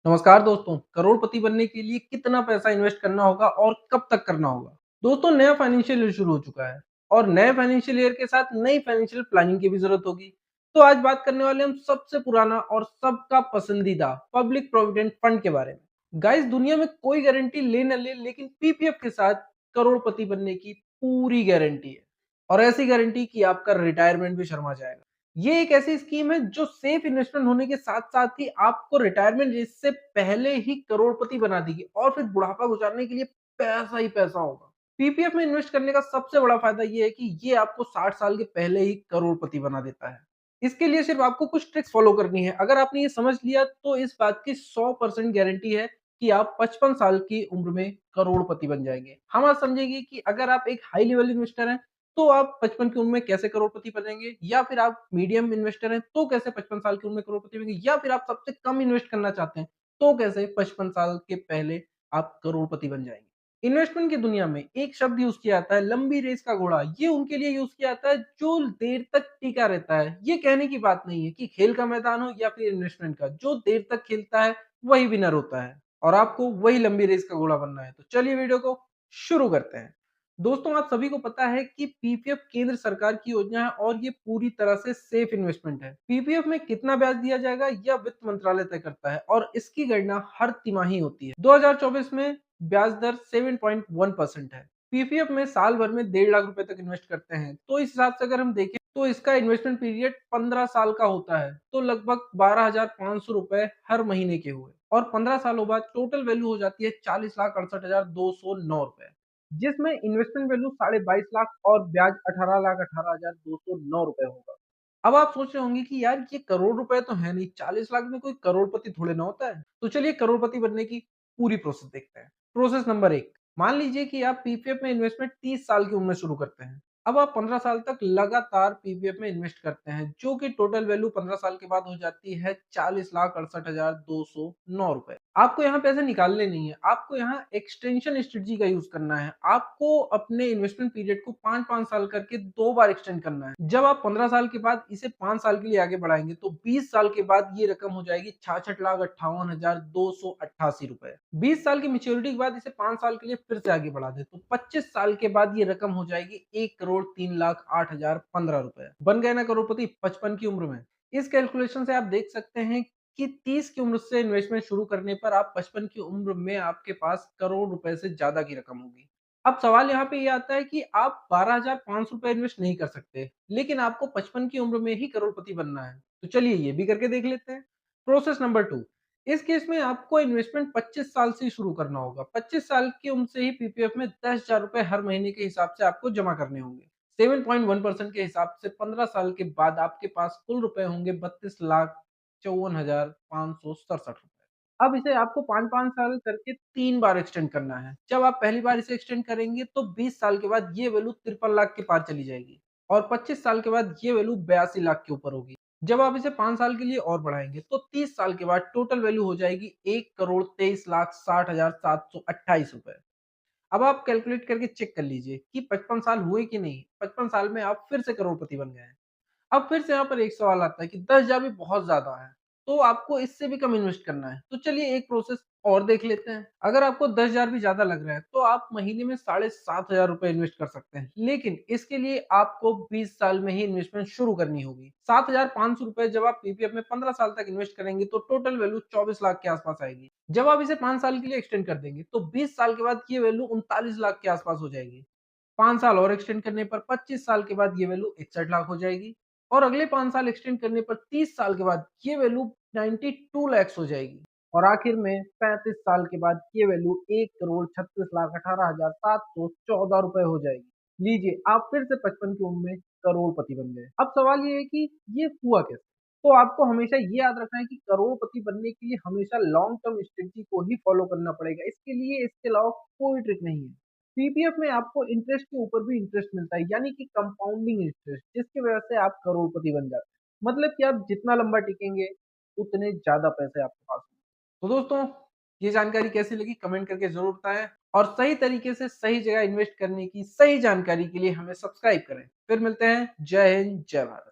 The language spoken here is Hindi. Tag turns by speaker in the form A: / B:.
A: नमस्कार दोस्तों, करोड़पति बनने के लिए कितना पैसा इन्वेस्ट करना होगा और कब तक करना होगा? दोस्तों नया फाइनेंशियल ईयर शुरू हो चुका है और नए फाइनेंशियल ईयर के साथ नई फाइनेंशियल प्लानिंग की भी जरूरत होगी। तो आज बात करने वाले हम सबसे पुराना और सबका पसंदीदा पब्लिक प्रोविडेंट फंड के बारे में। गाइस दुनिया में कोई गारंटी ले न ले लेकिन पीपीएफ के साथ करोड़पति बनने की पूरी गारंटी है और ऐसी गारंटी कि आपका रिटायरमेंट भी शर्मा जाएगा। ये एक ऐसी स्कीम है जो सेफ इन्वेस्टमेंट होने के साथ-साथ ही आपको रिटायरमेंट एज से पहले ही करोड़पति बना देगी और फिर बुढ़ापा गुजारने के लिए पैसा ही पैसा होगा। पीपीएफ में इन्वेस्ट करने का सबसे बड़ा फायदा ये है कि ये आपको 60 साल के पहले ही करोड़पति बना देता है। इसके लिए सिर्फ आपको कुछ ट्रिक्स फॉलो करनी है। अगर आपने ये समझ लिया तो इस बात की 100% गारंटी है कि आप 55 साल की उम्र में करोड़पति बन जाएँगे। हम आज समझेंगे कि अगर आप एक हाई लेवल इन्वेस्टर हैं तो आप 55 की उम्र में कैसे करोड़पति बनेंगे या फिर आप मीडियम इन्वेस्टर हैं तो कैसे 55 साल की उम्र में करोड़पति बनेंगे या फिर आप सबसे कम इन्वेस्ट करना चाहते हैं तो कैसे 55 साल के पहले आप करोड़पति बन जाएंगे। इन्वेस्टमेंट की दुनिया में एक शब्द यूज किया जाता है लंबी रेस का घोड़ा। ये उनके लिए यूज किया जाता है जो देर तक टिका रहता है। ये कहने की बात नहीं है कि खेल का मैदान हो या फिर इन्वेस्टमेंट का, जो देर तक खेलता है वही विनर होता है और आपको वही लंबी रेस का घोड़ा बनना है। तो चलिए वीडियो को शुरू करते हैं। दोस्तों आप सभी को पता है कि पीपीएफ केंद्र सरकार की योजना है और ये पूरी तरह से सेफ इन्वेस्टमेंट है। पीपीएफ में कितना ब्याज दिया जाएगा यह वित्त मंत्रालय तय करता है और इसकी गणना हर तिमाही होती है। 2024 में ब्याज दर 7.1% है। पीपीएफ में साल भर में 1.5 लाख रुपए तक इन्वेस्ट करते हैं तो इस हिसाब से अगर हम देखें तो इसका इन्वेस्टमेंट पीरियड 15 साल का होता है तो लगभग 12,500 रुपए हर महीने के हुए और 15 सालों बाद टोटल वैल्यू हो जाती है 40,68,209 रुपए, जिसमें इन्वेस्टमेंट वैल्यू 22.5 लाख और ब्याज 18,18,209 रुपए होगा। अब आप सोच रहे होंगे कि यार ये करोड़ रुपए तो है नहीं, 40 लाख में कोई करोड़पति थोड़े ना होता है। तो चलिए करोड़पति बनने की पूरी प्रोसेस देखते हैं। प्रोसेस नंबर 1, मान लीजिए कि आप पीपीएफ में इन्वेस्टमेंट 30 साल की उम्र में शुरू करते हैं। अब आप 15 साल तक लगातार पीपीएफ में इन्वेस्ट करते हैं जो कि टोटल वैल्यू 15 साल के बाद हो जाती है 40,68,209 रुपए। आपको यहाँ पैसे निकालने नहीं है, आपको यहाँ एक्सटेंशन स्ट्रेटजी का यूज करना है। आपको अपने इन्वेस्टमेंट पीरियड को 5-5 साल करके 2 बार एक्सटेंड करना है। जब आप 15 साल के बाद इसे 5 साल के लिए आगे बढ़ाएंगे तो 20 साल के बाद ये रकम हो जाएगी 66,58,288 रुपए। 20 साल की मेच्योरिटी के बाद इसे 5 साल के लिए फिर से आगे बढ़ा दे तो 25 साल के बाद ये रकम हो जाएगी 1,03,08,015 रुपए। बन गए ना करोड़पति 55 की उम्र में। इस कैलकुलेशन से आप देख सकते हैं कि 30 की उम्र से इन्वेस्टमेंट शुरू करने पर आप 55 की उम्र में आपके पास करोड़ रुपए से ज्यादा की रकम होगी। अब सवाल यहाँ पे ये आता है कि आप 12,500 रुपए इन्वेस्ट नहीं कर सकते, लेकिन आपको 55 की उम्र में ही करोड़पति बनना है। तो चलिए ये भी करके देख लेते हैं। प्रोसेस नंबर 2, इस केस में आपको इन्वेस्टमेंट 25 साल से ही शुरू करना होगा। 25 साल की उम्र से ही पीपीएफ में 10,000 रुपए हर महीने के हिसाब से आपको जमा करने होंगे। 7.1% के हिसाब से 15 साल के बाद आपके पास कुल रुपए होंगे 32,54,567 रुपए। अब इसे आपको 5-5 साल करके 3 बार एक्सटेंड करना है। जब आप पहली बार इसे एक्सटेंड करेंगे तो 20 साल के बाद ये वैल्यू 53 लाख के पार चली जाएगी और 25 साल के बाद ये वैल्यू 82 लाख के ऊपर होगी। जब आप इसे 5 साल के लिए और बढ़ाएंगे तो 30 साल के बाद टोटल वैल्यू हो जाएगी 1,23,60,60,28 रुपए। अब आप कैलकुलेट करके चेक कर लीजिए कि 55 साल हुए कि नहीं। 55 साल में आप फिर से करोड़पति बन गए हैं। अब फिर से यहाँ पर एक सवाल आता है कि 10,000 भी बहुत ज़्यादा है, तो आपको इससे भी कम इन्वेस्ट करना है। तो चलिए एक प्रोसेस और देख लेते हैं। अगर आपको 10,000 भी ज़्यादा लग रहा है, तो आप महीने में 7,500 रुपए इन्वेस्ट कर सकते हैं। लेकिन इसके लिए आपको 20 साल में ही इन्वेस्टमेंट शुरू करनी होगी। 7,500 रुपए जब आप पीपीएफ में 15 साल तक इन्वेस्ट करेंगे, तो टोटल वैल्यू 24 लाख के आसपास आएगी। जब आप इसे 5 साल के लिए एक्सटेंड कर देंगे, तो 20 साल के बाद ये वैल्यू 39 लाख के आसपास हो जाएगी। 5 साल और एक्सटेंड करने पर 25 साल के बाद ये वैल्यू 61 लाख हो जाएगी और अगले 5 साल एक्सटेंड करने पर 30 साल के बाद ये वैल्यू 92 लैक्स हो जाएगी और आखिर में 35 साल के बाद ये वैल्यू 1,36,18,714 रुपए हो जाएगी। लीजिए आप फिर से 55 की उम्र में करोड़पति बन गए। अब सवाल ये है कि ये हुआ कैसे? तो आपको हमेशा ये याद रखना है कि करोड़पति बनने के लिए हमेशा लॉन्ग टर्म स्ट्रेटजी को ही फॉलो करना पड़ेगा। इसके लिए इसके अलावा कोई ट्रिक नहीं है। पीपीएफ में आपको इंटरेस्ट के ऊपर भी इंटरेस्ट मिलता है, यानी कि कंपाउंडिंग इंटरेस्ट, जिसकी वजह से आप करोड़पति बन जाते हैं। मतलब कि आप जितना लंबा टिकेंगे उतने ज्यादा पैसे आपके पास होंगे। तो दोस्तों ये जानकारी कैसी लगी कमेंट करके जरूर बताएं और सही तरीके से सही जगह इन्वेस्ट करने की सही जानकारी के लिए हमें सब्सक्राइब करें। फिर मिलते हैं। जय हिंद, जय भारत।